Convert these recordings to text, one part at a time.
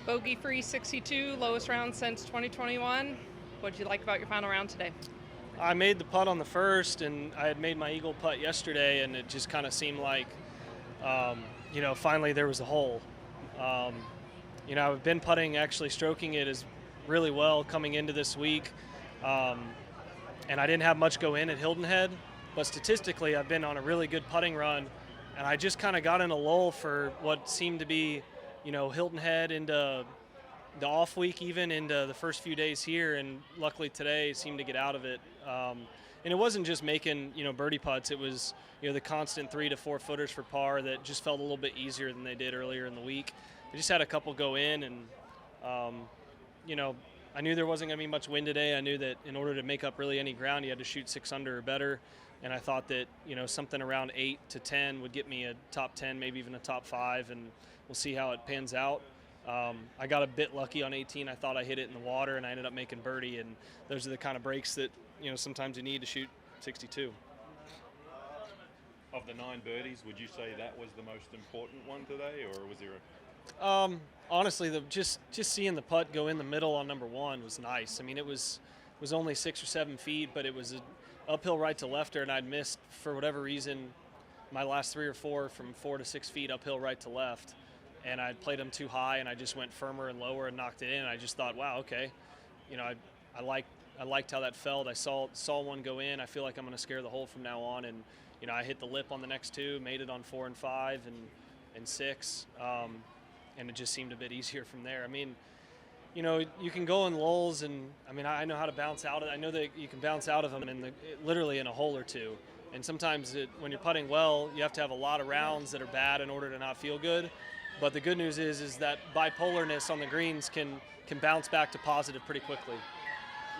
Bogey-free 62, lowest round since 2021. What did you like about your final round today? I made the putt on the first, and I had made my eagle putt yesterday, and it just kind of seemed like, finally there was a hole. Um, I've been putting, actually stroking it as really well coming into this week, um, and I didn't have much go in at Hilton Head, but statistically I've been on a really good putting run, and I just kind of got in a lull for what seemed to be, Hilton Head into the off week, even into the first few days here, and luckily today seemed to get out of it. And it wasn't just making birdie putts; it was the constant 3 to 4 footers for par that just felt a little bit easier than they did earlier in the week. I just had a couple go in, and um, you know I knew there wasn't going to be much wind today. I knew that in order to make up really any ground, you had to shoot 6 under or better. And I thought that something around 8 to 10 would get me a top 10, maybe even a top 5, and we'll see how it pans out. I got a bit lucky on 18. I thought I hit it in the water, and I ended up making birdie. And those are the kind of breaks that sometimes you need to shoot 62. Of the 9 birdies, would you say that was the most important one today, or was there Honestly, just seeing the putt go in the middle on number one was nice. I mean, it was only 6 or 7 feet, but it was an uphill right to lefter, and I'd missed for whatever reason my last 3 or 4 from 4 to 6 feet uphill right to left, and I played them too high, and I just went firmer and lower and knocked it in. I just thought, wow, okay, I liked how that felt. I saw one go in. I feel like I'm going to scare the hole from now on, and I hit the lip on the next two, made it on 4 and 5 and 6, and it just seemed a bit easier from there. I mean, you can go in lulls, and I know how to bounce out of it. I know that you can bounce out of them literally in a hole or two. And sometimes when you're putting well, you have to have a lot of rounds that are bad in order to not feel good. But the good news is that bipolarness on the greens can bounce back to positive pretty quickly.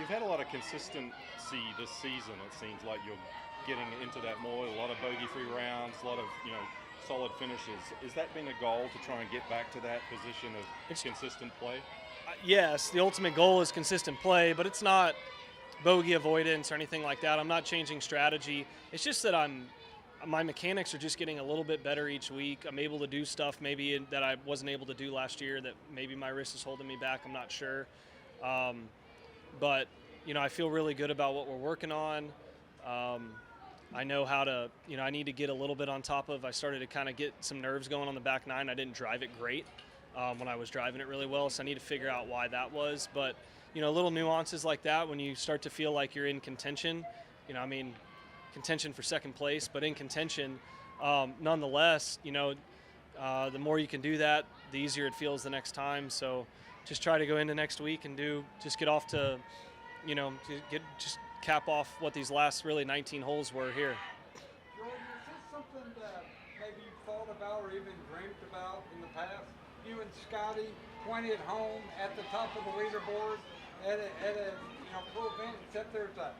You've had a lot of consistency this season. It seems like you're getting into that more. A lot of bogey-free rounds, a lot of solid finishes. Is that been a goal to try and get back to that position of consistent play? Yes, the ultimate goal is consistent play, but it's not bogey avoidance or anything like that. I'm not changing strategy. It's just that my mechanics are just getting a little bit better each week. I'm able to do stuff maybe that I wasn't able to do last year, that maybe my wrist is holding me back. I'm not sure. But I feel really good about what we're working on. I know how to, I need to get a little bit on top of. I started to kind of get some nerves going on the back nine. I didn't drive it great when I was driving it really well, so I need to figure out why that was. But, little nuances like that, when you start to feel like you're in contention, contention for second place, but in contention, nonetheless, the more you can do that, the easier it feels the next time. So just try to go into next week and get off to, just cap off what these last really 19 holes were here. Jordan, is this something that maybe you've thought about or even dreamt about in the past? You and Scotty pointed home at the top of the leaderboard at a pro event, except there's a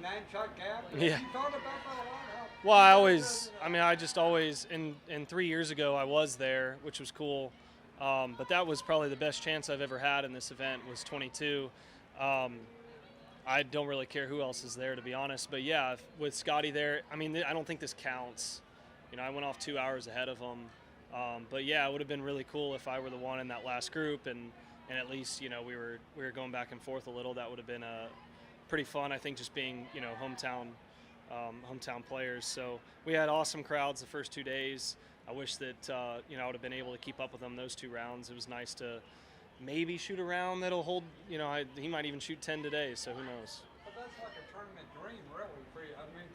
9-shot gap. Yeah. Have you thought about that a lot? Well, I just always, and 3 years ago I was there, which was cool. But that was probably the best chance I've ever had in this event, was 22. I don't really care who else is there, to be honest. But yeah, with Scotty there, I don't think this counts. I went off 2 hours ahead of him. But yeah, it would have been really cool if I were the one in that last group, and at least we were going back and forth a little. That would have been pretty fun. I think just being hometown players. So we had awesome crowds the first 2 days. I wish that I would have been able to keep up with them those 2 rounds. It was nice to maybe shoot a round that'll hold. He might even shoot 10 today. So who knows? But that's like a tournament dream, really.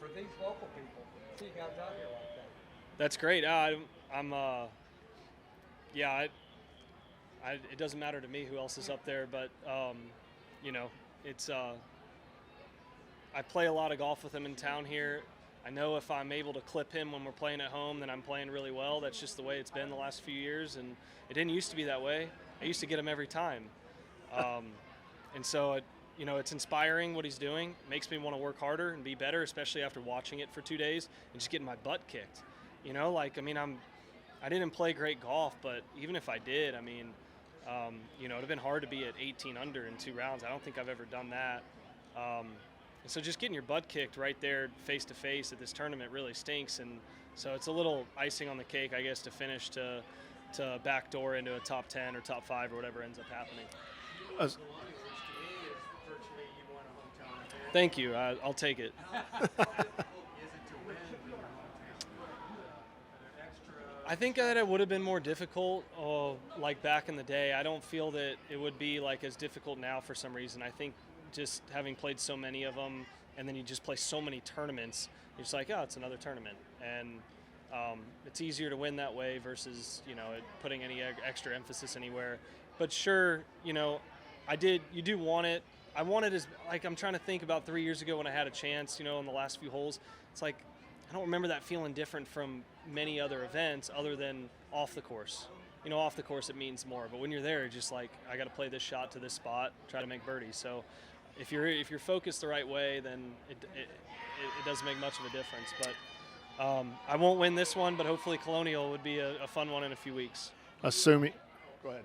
For these local people, see you guys out here like that. That's great. It doesn't matter to me who else is up there, but it's. I play a lot of golf with him in town here. I know if I'm able to clip him when we're playing at home, then I'm playing really well. That's just the way it's been the last few years, and it didn't used to be that way. I used to get him every time, and so it's inspiring what he's doing. It makes me want to work harder and be better, especially after watching it for 2 days and just getting my butt kicked. I didn't play great golf, but even if I did, it would have been hard to be at 18 under in 2 rounds. I don't think I've ever done that. So just getting your butt kicked right there face to face at this tournament really stinks, and so it's a little icing on the cake, I guess, to finish to to backdoor into a top 10 or top 5 or whatever ends up happening. Thank you. I'll take it. I think that it would have been more difficult, like back in the day. I don't feel that it would be like as difficult now for some reason. I think just having played so many of them, and then you just play so many tournaments, you're just like, oh, it's another tournament, and it's easier to win that way versus it putting any extra emphasis anywhere. But sure, you do want it. I want it as like I'm trying to think about 3 years ago when I had a chance, in the last few holes. It's like I don't remember that feeling different from many other events other than off the course. Off the course it means more, but when you're there, just like I got to play this shot to this spot, try to make birdie. So if you're focused the right way, then it doesn't make much of a difference. But I won't win this one, but hopefully Colonial would be a fun one in a few weeks. Assuming, go ahead.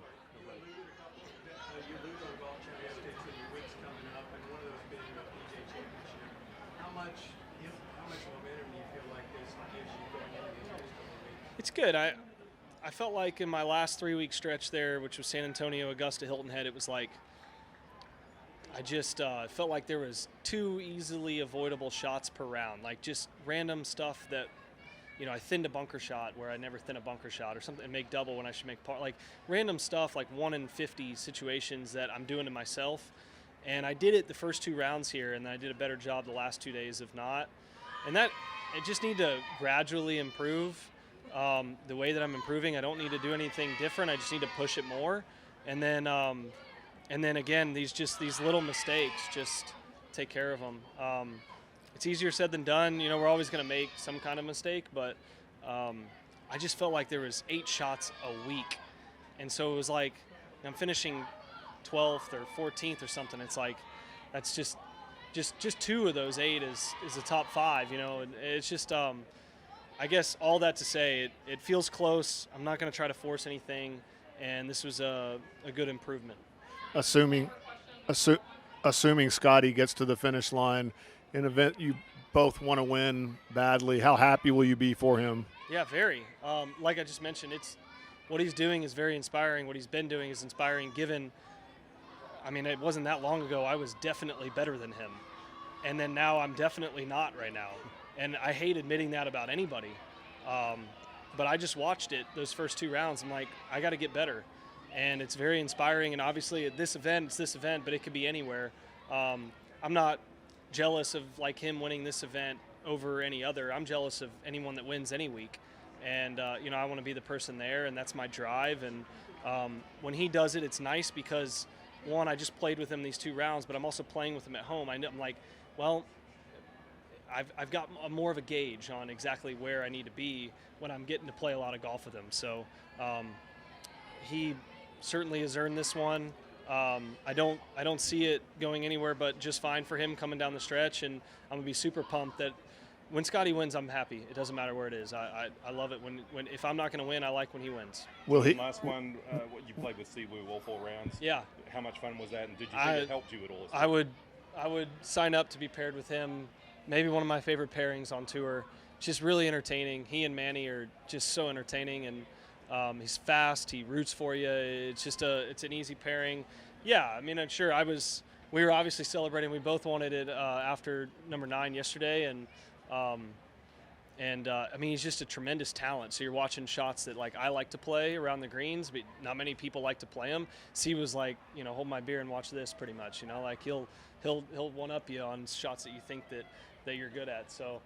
It's good. I felt like in my last 3-week stretch there, which was San Antonio, Augusta, Hilton Head, it was like I just felt like there was 2 easily avoidable shots per round, like just random stuff that, I thinned a bunker shot where I never thin a bunker shot or something, and make double when I should make par, like random stuff, like 1 in 50 situations that I'm doing to myself. And I did it the first 2 rounds here, and then I did a better job the last 2 days, if not. And that it just need to gradually improve. The way that I'm improving, I don't need to do anything different. I just need to push it more, and then again, these little mistakes, just take care of them. It's easier said than done. We're always going to make some kind of mistake, but I just felt like there was 8 shots a week, and so it was like I'm finishing 12th or 14th or something. It's like that's just 2 of those 8 is the top 5. And it's just. I guess all that to say, it feels close. I'm not going to try to force anything, and this was a good improvement. Assuming Scotty gets to the finish line, an event you both want to win badly, how happy will you be for him? Yeah, very. Like I just mentioned, what he's doing is very inspiring. What he's been doing is inspiring, given, it wasn't that long ago I was definitely better than him, and then now I'm definitely not right now. And I hate admitting that about anybody. But I just watched it, those first 2 rounds. I'm like, I got to get better. And it's very inspiring. And obviously at this event, it's this event, but it could be anywhere. I'm not jealous of like him winning this event over any other. I'm jealous of anyone that wins any week. And, I want to be the person there, and that's my drive. And when he does it, it's nice because, one, I just played with him these 2 rounds, but I'm also playing with him at home. I'm like, well, I've got more of a gauge on exactly where I need to be when I'm getting to play a lot of golf with him. So he certainly has earned this one. I don't see it going anywhere but just fine for him coming down the stretch, and I'm gonna be super pumped that when Scotty wins, I'm happy. It doesn't matter where it is. I love it when if I'm not gonna win, I like when he wins. Will he? Last one, what you played with Siwoo all 4 rounds. Yeah. How much fun was that, and did you think it helped you at all? I would sign up to be paired with him. Maybe one of my favorite pairings on tour. Just really entertaining. He and Manny are just so entertaining, and he's fast. He roots for you. It's an easy pairing. Yeah, sure. We were obviously celebrating. We both wanted it after number 9 yesterday, and he's just a tremendous talent. So you're watching shots that like I like to play around the greens, but not many people like to play them. So he was like, hold my beer and watch this, pretty much. Like he'll one up you on shots that you think that you're good at. So,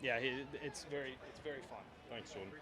it's very fun. Thanks, Jordan.